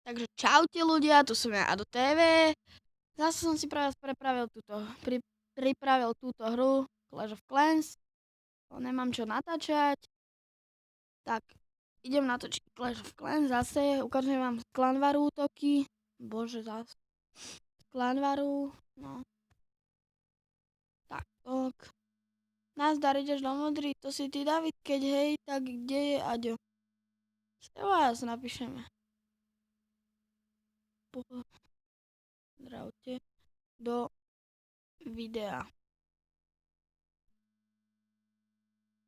Takže čaute ľudia, tu som ja Ado TV. Zase som si pre vás pripravil túto hru Clash of Clans. Nemám čo natáčať. Tak, idem natočiť Clash of Clans zase. Ukážem vám z Clanvaru útoky. Bože, zase. Z Clanvaru, no. Tak. Nazdar, ideš do modrý, to si ty David, keď hej, tak kde je Aďo? Vás napíšeme. Zdravte do videa.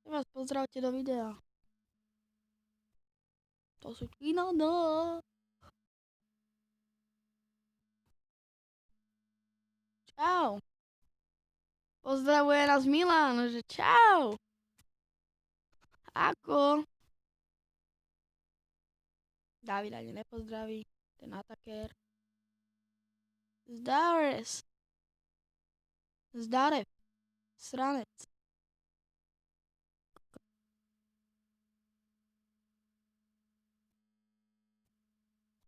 Vás pozdravte do videa. To sú kino, no. Čau. Pozdravuje nás Milan, že čau. Ako? David ani nepozdraví, ten atakér. Zdarev. Sranec.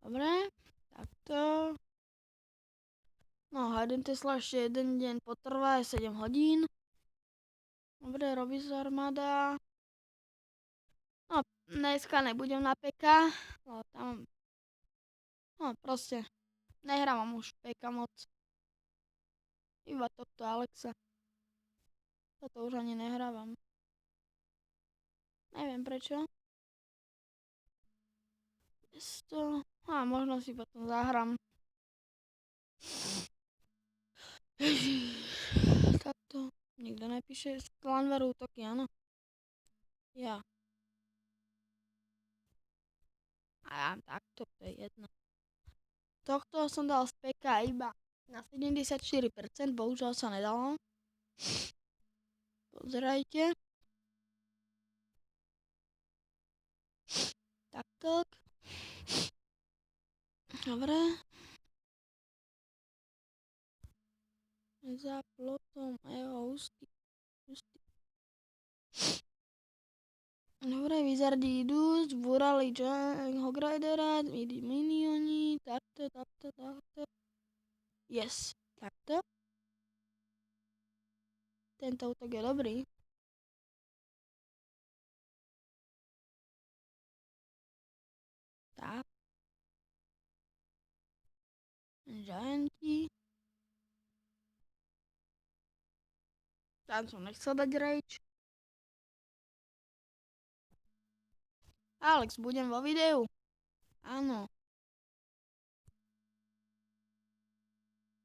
Dobre, takto. No, Hayden Tesla ešte jeden deň potrvá, je 7 hodín. Dobre, robí sa armáda. No, dneska nebudem na PK. No, proste. Nehrávam už PK moc. Iba tohto Alexa. Toto už ani nehrávam. Neviem prečo. Možno si potom zahrám. Takto. Nikto nepíše z Clanvaru útoky, áno? Ja. A takto, to je jedno. Tohto som dal z PK iba na 74%, bohužiaľ sa nedalo. Pozerajte. Takto. Dobre. Za plotom ústy. Dobre, Wizardi idú, zbúrali Hogridera, minioni, takto. Yes, takto. Tento útok je dobrý. Tak. Gianti. Tam som nechcel dať rage. Alex, budem vo videu? Áno.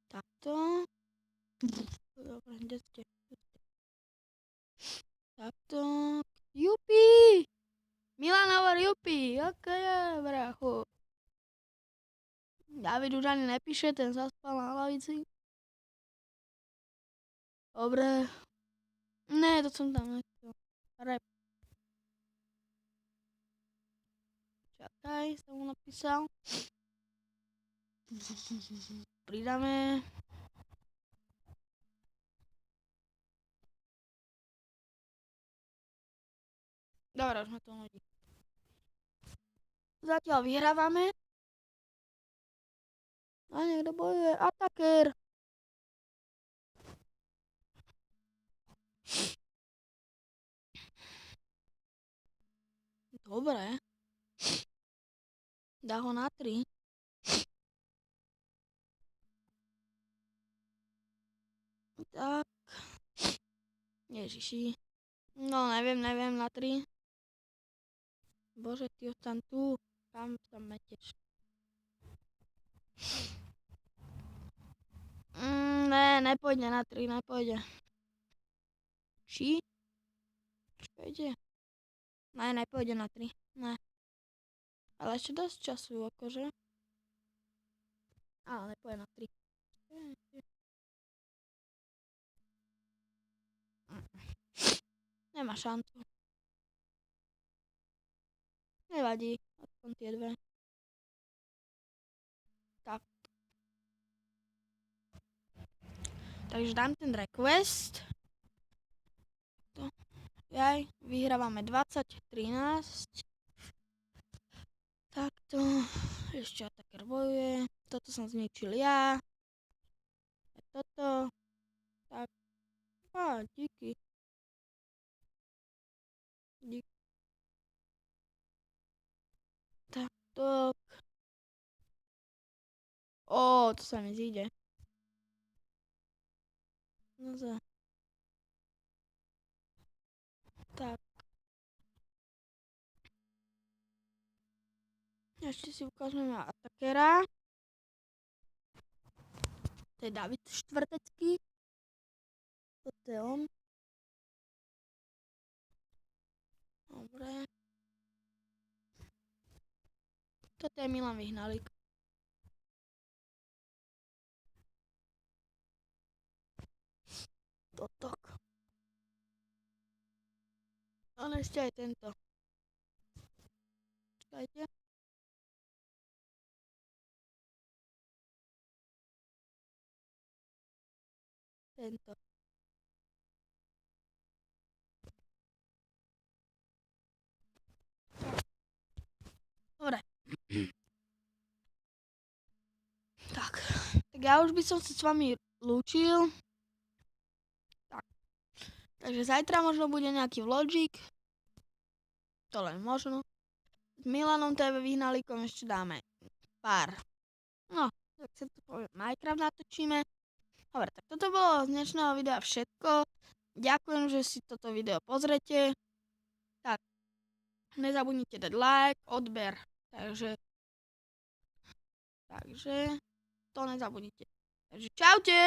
Takto. Dobre, kde ste? Takto. Jupi! Milan hovor jupi! Ok, brachu. David už ani nepíše, ten zaspal na lavici. Dobre. Ne, to som tam nechcel. Rap. Čakaj, som mu napísal. Pridáme. Dobre, už ma to nudí. Zatiaľ vyhrávame. A niekto bojuje. Atakér. Dobre. Dá ho na 3. Tak. Ježiši. No, neviem, na 3. Bože, ty ostan tu. Kam tam meteš? Ne, nepôjde na 3, nepôjde. Či? Pôjde? Ne, nepôjde na 3. Ne. Ale ešte dosť času, akože. Ale nepôjde na 3. Nemá šancu. Nevadí, aspoň tie dve. Tak. Takže dám ten request. Vyhrávame 20-13. Takto. Ešte také bojuje. Toto som zničil ja. A toto. Tak. Díky. Díky. Takto. To sa mi zíde. No za. Tak. Ešte si ukážeme atakera. To je David Štvrtecký. Toto je on. Dobre. Toto je Milan Vyhnalík. Totok. Ale ešte aj tento. Čakajte. Tento. Dobre. Tak ja už by som sa s vami lúčil. Tak. Takže zajtra možno bude nejaký vlogík. To len možno. S Milanom TV Vyhnalíkom ešte dáme pár. No, tak sa to poviem, Minecraft natočíme. Dobre, tak toto bolo z dnešného videa všetko. Ďakujem, že si toto video pozrete. Tak, nezabudnite dať like, odber. Takže to nezabudnite. Takže čaute!